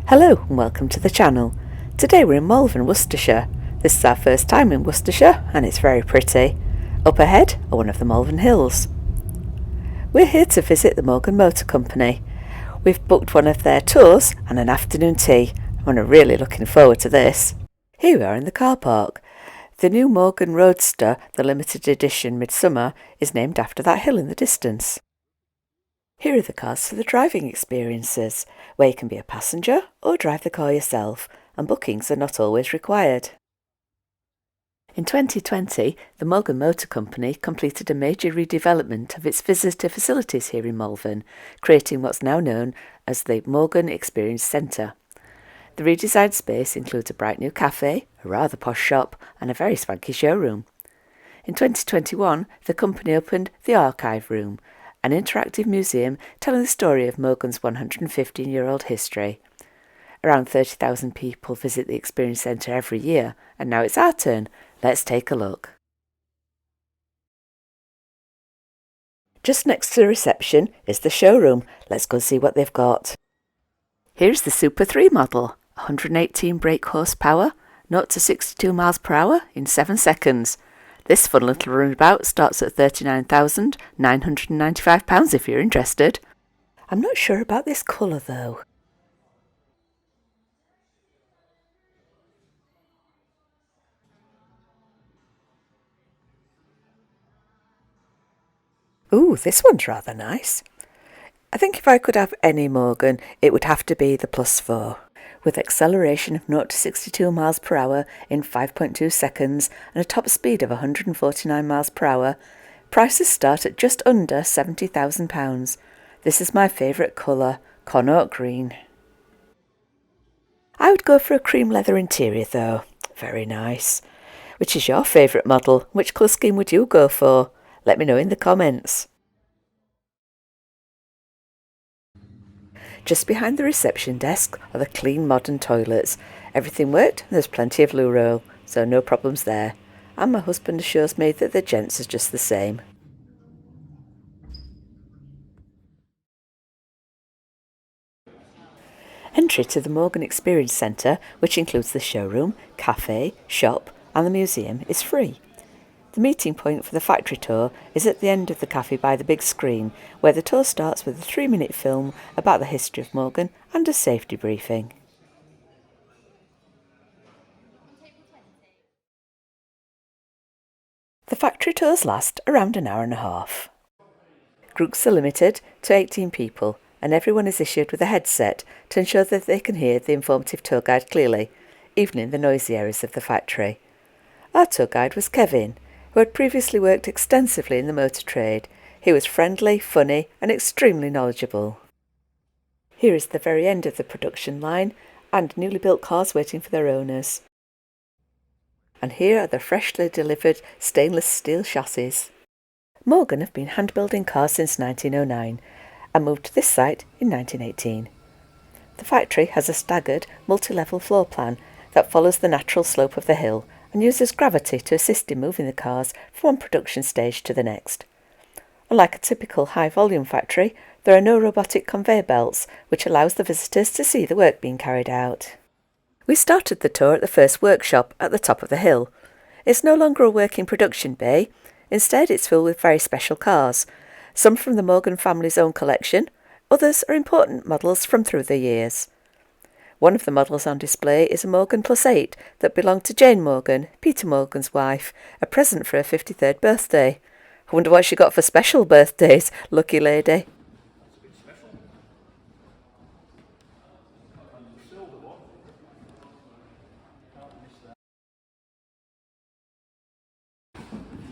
Hello and welcome to the channel. Today we're in Malvern, Worcestershire. This is our first time in Worcestershire and it's very pretty. Up ahead are one of the Malvern Hills. We're here to visit the Morgan Motor Company. We've booked one of their tours and an afternoon tea and we're really looking forward to this. Here we are in the car park. The new Morgan Roadster, the limited edition Midsummer, is named after that hill in the distance. Here are the cars for the driving experiences, where you can be a passenger or drive the car yourself, and bookings are not always required. In 2020, the Morgan Motor Company completed a major redevelopment of its visitor facilities here in Malvern, creating what's now known as the Morgan Experience Centre. The redesigned space includes a bright new café, a rather posh shop, and a very swanky showroom. In 2021, the company opened the Archive Room, an interactive museum telling the story of Morgan's 115-year-old history. Around 30,000 people visit the Experience Centre every year, and now it's our turn. Let's take a look. Just next to the reception is the showroom. Let's go see what they've got. Here's the Super 3 model, 118 brake horsepower, 0 to 62 miles per hour in 7 seconds. This fun little runabout starts at £39,995 if you're interested. I'm not sure about this colour though. Ooh, this one's rather nice. I think if I could have any Morgan, it would have to be the Plus 4. With acceleration of 0 to 62 miles per hour in 5.2 seconds and a top speed of 149 miles per hour, prices start at just under £70,000. This is my favourite colour, Connaught Green. I would go for a cream leather interior though. Very nice. Which is your favourite model? Which colour scheme would you go for? Let me know in the comments. Just behind the reception desk are the clean modern toilets. Everything worked and there's plenty of loo roll, so no problems there. And my husband assures me that the gents is just the same. Entry to the Morgan Experience Centre, which includes the showroom, café, shop and the museum, is free. The meeting point for the factory tour is at the end of the cafe by the big screen, where the tour starts with a 3-minute film about the history of Morgan and a safety briefing. The factory tours last around an hour and a half. Groups are limited to 18 people and everyone is issued with a headset to ensure that they can hear the informative tour guide clearly, even in the noisy areas of the factory. Our tour guide was Kevin, who had previously worked extensively in the motor trade. He was friendly, funny and extremely knowledgeable. Here is the very end of the production line and newly built cars waiting for their owners. And here are the freshly delivered stainless steel chassis. Morgan have been hand building cars since 1909 and moved to this site in 1918. The factory has a staggered multi-level floor plan that follows the natural slope of the hill and uses gravity to assist in moving the cars from one production stage to the next. Unlike a typical high-volume factory, there are no robotic conveyor belts, which allows the visitors to see the work being carried out. We started the tour at the first workshop at the top of the hill. It's no longer a working production bay. Instead, it's filled with very special cars, some from the Morgan family's own collection, others are important models from through the years. One of the models on display is a Morgan Plus 8 that belonged to Jane Morgan, Peter Morgan's wife, a present for her 53rd birthday. I wonder what she got for special birthdays, lucky lady.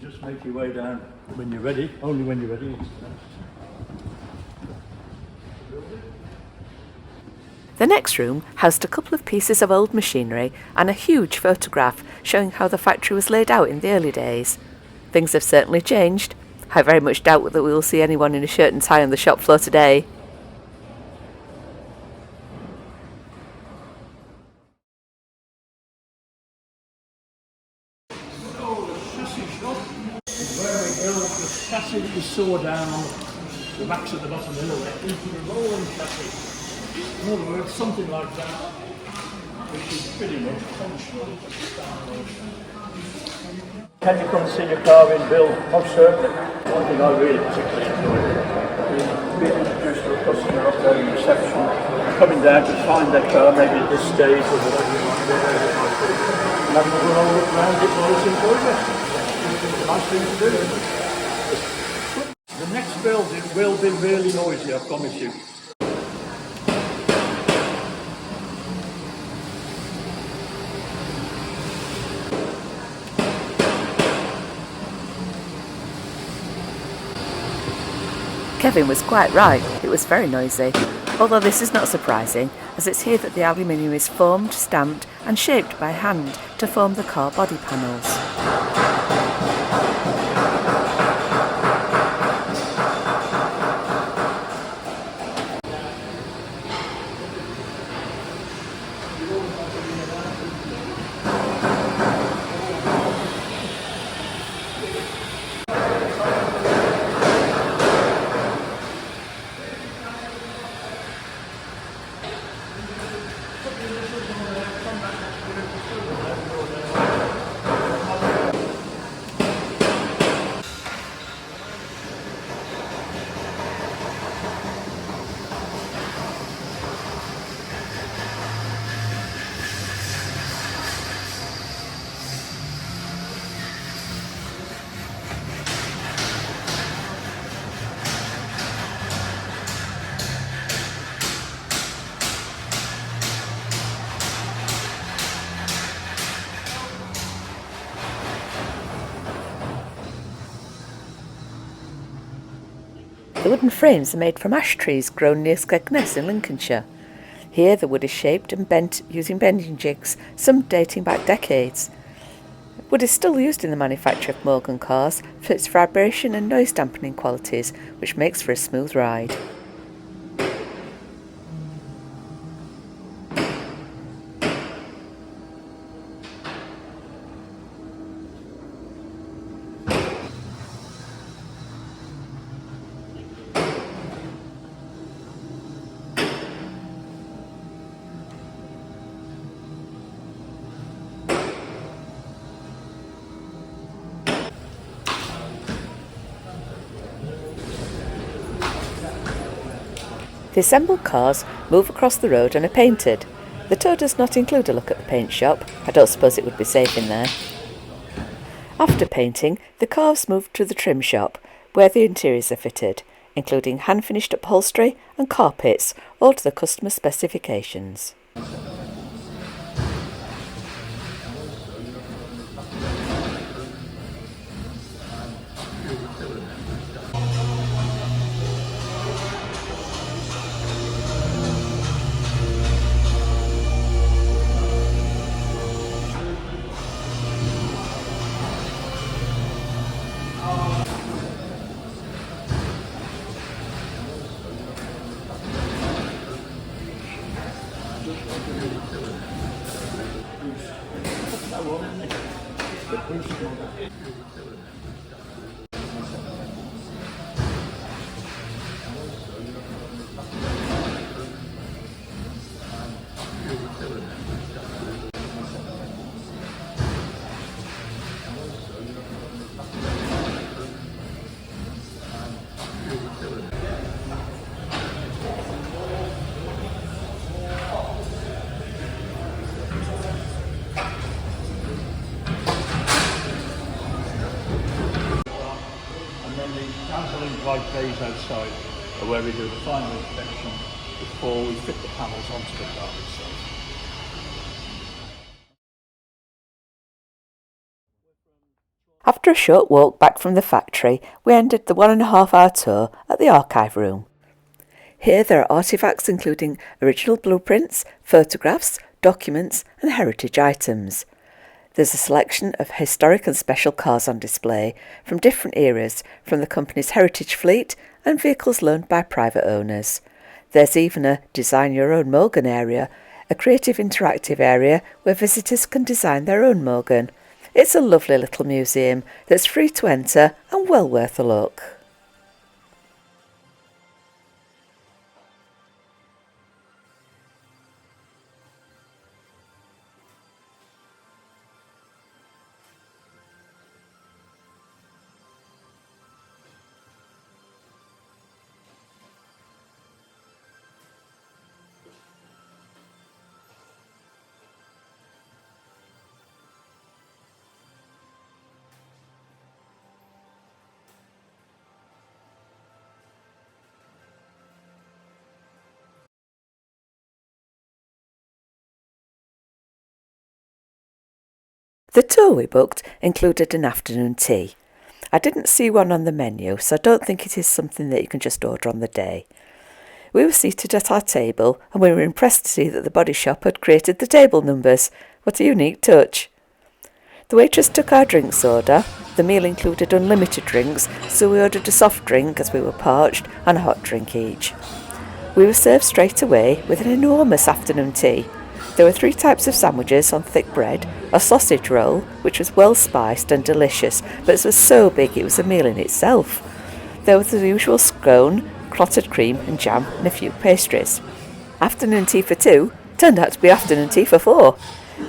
Just make your way down when you're ready, only when you're ready. The next room housed a couple of pieces of old machinery and a huge photograph showing how the factory was laid out in the early days. Things have certainly changed. I very much doubt that we will see anyone in a shirt and tie on the shop floor today. So the chassis shop is where we build the chassis that you saw down on the backs at the bottom of the hill into the rolling chassis. In other words, something like that, which is pretty much functional. Can you come and see your car in build? Most certainly. One thing I really particularly enjoy is being introduced to a customer up there in reception, coming down to find their car, maybe at this stage or whatever you might be, and having a good old look around it while it's in progress. It's a nice thing to do. The next building will be really noisy, I promise you. Kevin was quite right, it was very noisy, although this is not surprising, as it's here that the aluminium is formed, stamped and shaped by hand to form the car body panels. The wooden frames are made from ash trees grown near Skegness in Lincolnshire. Here the wood is shaped and bent using bending jigs, some dating back decades. Wood is still used in the manufacture of Morgan cars for its vibration and noise dampening qualities, which makes for a smooth ride. The assembled cars move across the road and are painted. The tour does not include a look at the paint shop. I don't suppose it would be safe in there. After painting, the cars move to the trim shop, where the interiors are fitted, including hand-finished upholstery and carpets, all to the customer specifications. White bays outside are where we do the final inspection before we fit the panels onto the car itself. After a short walk back from the factory, we ended the 1.5-hour tour at the archive room. Here there are artefacts including original blueprints, photographs, documents and heritage items. There's a selection of historic and special cars on display from different eras, from the company's heritage fleet and vehicles loaned by private owners. There's even a Design Your Own Morgan area, a creative interactive area where visitors can design their own Morgan. It's a lovely little museum that's free to enter and well worth a look. The tour we booked included an afternoon tea. I didn't see one on the menu, so I don't think it is something that you can just order on the day. We were seated at our table and we were impressed to see that the body shop had created the table numbers. What a unique touch. The waitress took our drinks order. The meal included unlimited drinks, so we ordered a soft drink as we were parched and a hot drink each. We were served straight away with an enormous afternoon tea. There were 3 types of sandwiches on thick bread, a sausage roll, which was well spiced and delicious, but it was so big it was a meal in itself. There was the usual scone, clotted cream and jam, and a few pastries. Afternoon tea for 2 turned out to be afternoon tea for 4.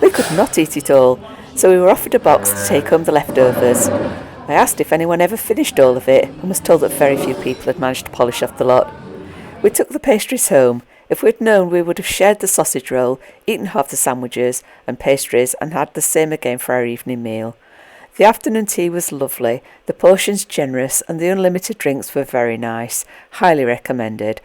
We could not eat it all, so we were offered a box to take home the leftovers. I asked if anyone ever finished all of it and was told that very few people had managed to polish off the lot. We took the pastries home. If we'd known, we would have shared the sausage roll, eaten half the sandwiches and pastries and had the same again for our evening meal. The afternoon tea was lovely, the portions generous and the unlimited drinks were very nice. Highly recommended.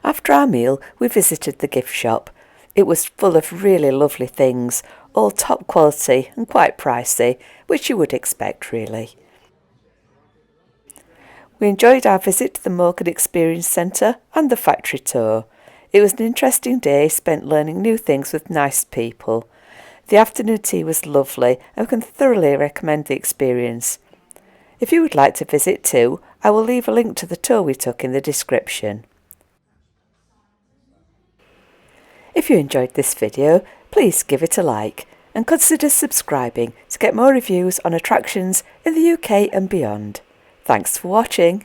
After our meal, we visited the gift shop. It was full of really lovely things, all top quality and quite pricey, which you would expect really. We enjoyed our visit to the Morgan Experience Centre and the factory tour. It was an interesting day spent learning new things with nice people. The afternoon tea was lovely and I can thoroughly recommend the experience. If you would like to visit too, I will leave a link to the tour we took in the description. If you enjoyed this video, please give it a like and consider subscribing to get more reviews on attractions in the UK and beyond. Thanks for watching.